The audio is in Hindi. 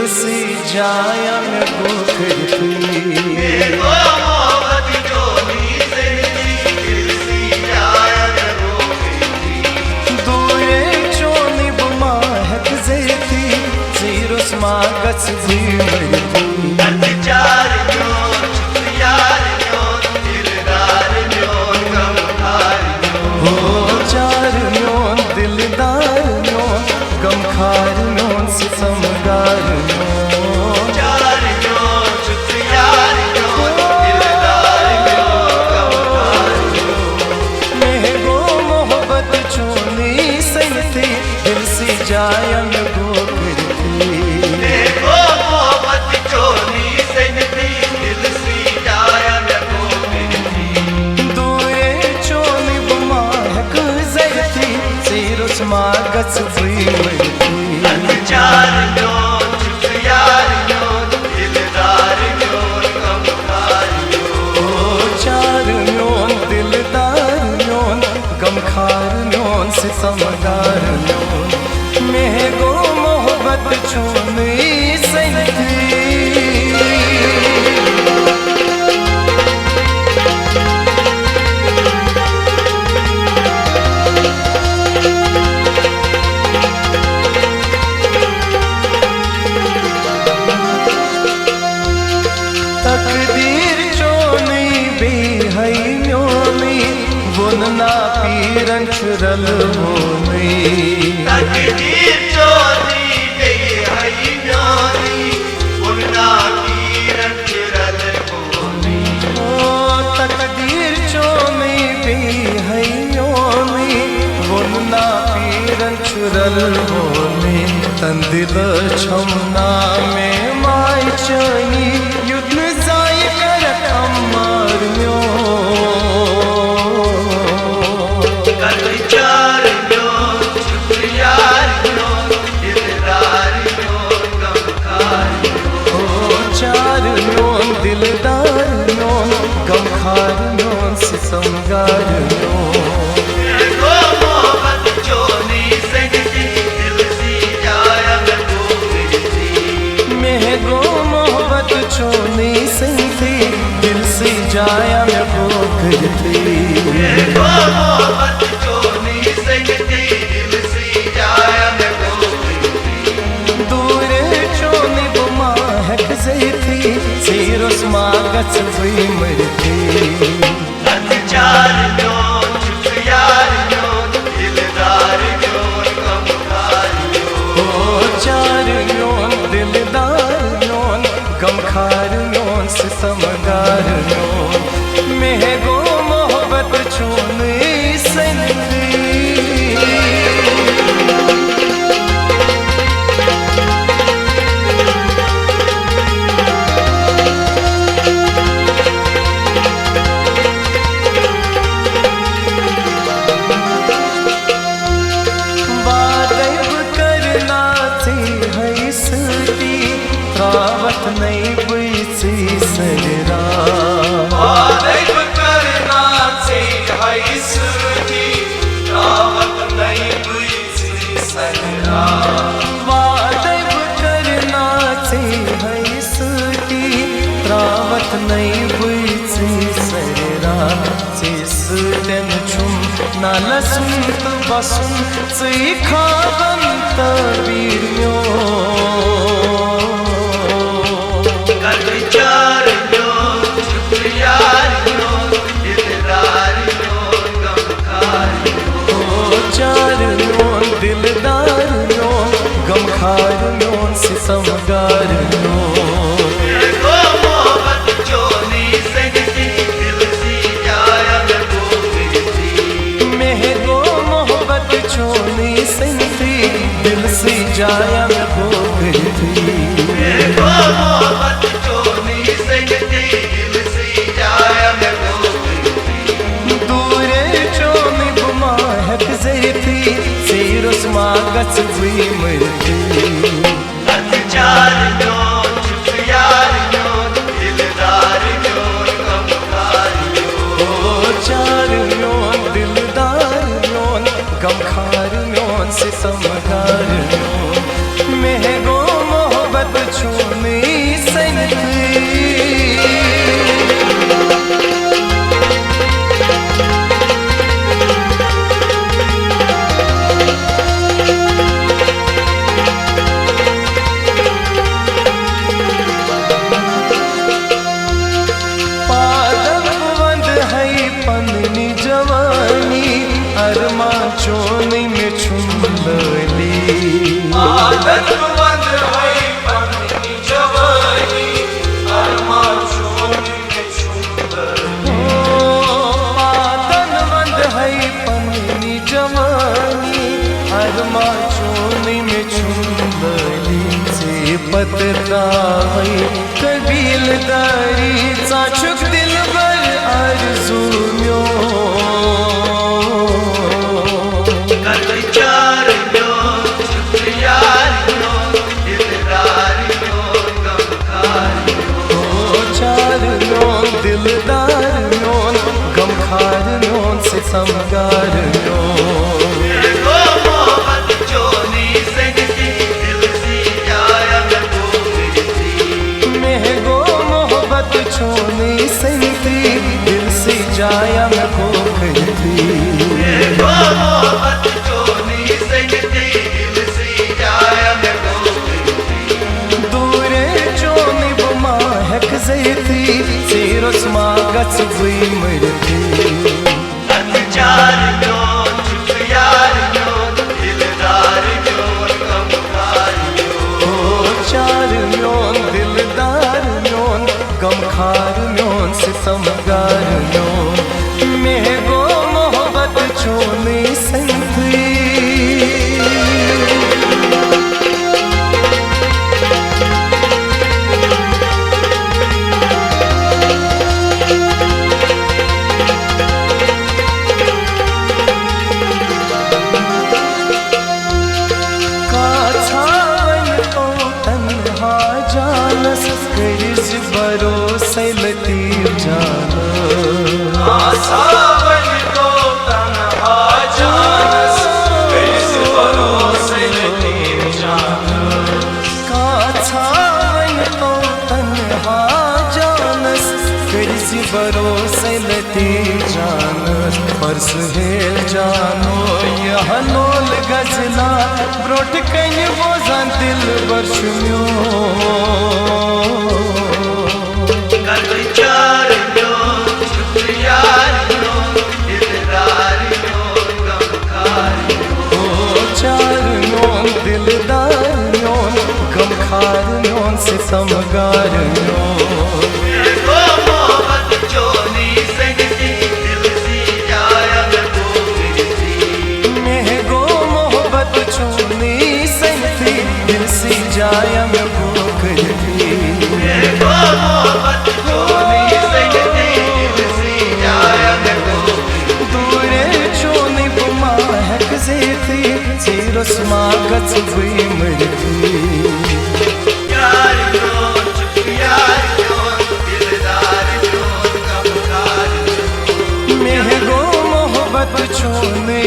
सी जाया में गोखरती मोहब्बत जोनी जिंदगी दिल सी जाया में गोखरती दुए चोनी बुमा हक जेती जीरो स्मागत जी मरती चार न्योन यार न्योन दिलदार न्योन गमखार हो चार न्योन दिलदार न्योन गमखार न्योन सितमगार न्योन चार न्योन यार न्योन दिलदार न्योन गमखार न्योन मेहगो मोहब्बत चोनी सनती दिल सी जाया में गोखरती मोहब्बत जोनी जिंदगी दिल सी जाया में गोखरती दुए चोनी बुमा हक जेती जीरो स्मागत जी मरती चार न्योन यार न्योन दिलदार न्योन गमखार न्योन ओ चार न्योन दिलदार न्योन गमखार न्योन सितमगार न्योन मेहगो मोहब्बत चोनी सनती तकदीर चोनी बेहई म्योनी वुनना पीरन चुरल होनी तकदीर चोनी बेहई म्योनी वुनना पीरन चुरल होनी ओ तकदीर चोनी बेहई म्योनी वुनना पीरन चुरल होनी तंदिल छमना में माई चनी युद्ध जाई कर कमर म्यो चार न्योन यार न्योन दिलदार न्योन गमखार ओ चार न्योन दिलदार न्योन गमखार न्योन सितमगार न्योन मोहब्बत जोनी जिंदगी दिल सी जाया में गोखरती मेहगो मोहब्बत चोनी सनती दिल से जाया में गोखरती मोहब्बत जोनी जिंदगी दिल सी जाया में गोखरती दूरे चोनी बुमा हक जेती जीरो स्मागत जी मरती चार न्योन यार न्योन दिलदार न्योन गमखार न्योन ओ चार न्योन दिलदार न्योन गमखार न्योन सितमगार न्योन मेहगो मोहब्बत चोनी सनती वादैब करना थी है सती रावत नहीं बुझी सजरा वादैब करना से है सती रावत नहीं बुझी सजरा वादैब करना थी है सती रावत नहीं बुझी सजरा जिस दिन छुम नाला सुनत बसुन से खाबन तबीर म्यो चार न्योन यार न्योन दिलदार न्योन गमखार ओ चार न्योन दिलदार न्योन गमखार न्योन सितमगार न्योन मोहब्बत जोनी जिंदगी दिल सी जाया में गोखरती मेहगो मोहब्बत चोनी सनती दिल से जाया में गोखरती मोहब्बत जोनी जिंदगी दिल सी जाया में गोखरती दूरे चोनी बुमा हक जेती जीरो स्मागत जी मरती चार न्योन यार न्योन दिलदार न्योन गमखार न्योन ओ चार न्योन दिलदार न्योन गमखार न्योन सितमगार न्योन चारमा चोनी में चुंबली से पतराई कबील दारी चाचुक दिल बर अर्जुम्यो कर विचारियो शुक्रियारियो दिलदारियो गमखारियो चारण्यों दिलदारियों गमखारियों से समगारियों मोहब्बत चोनी संगती दिल सी जाया मैं को फिरती महगो मोहब्बत छोनी संगती दिल से जाया मैं को फिरती मोहब्बत चोनी संगती दिल सी जाया मैं को फिरती दूरे चोनी बुमा हक जैती सीरस मागस बुई मरती चारियो शुक्रियारियो दिलदारियो गमखारियो चारण्यों दिलदारियों गमखारियों से समगारियों महगो मोहब्बत छोनी संगती भरोसे लतीफ जान सावन को तन्हा जानस किस भरोसे लतीफ जानस काछावन तो तन्हा जानस किस भरोसे लतीफ जानस पर सुहेल जानो यह नोल गजला ब्रोट कहीं वो जान दिल बरशुम्यो कर विचारियो शुक्रियारियो दिलदारियो गमखारियो चारण्यों दिलदारियों गमखारियों से समगारियों मोहब्बत चोनी संगती दिल सी जाया मैं को फिरती महगो मोहब्बत छोनी संगती दिल से जाया मैं को फिरती मोहब्बत चोनी संगती दिल सी जाया मैं को दूरे चोनी बुमा हक जैती सीरस मागस बुई मरती यारियो शुक्रियारियो दिलदारियो गमखारियो महगो मोहब्बत छोनी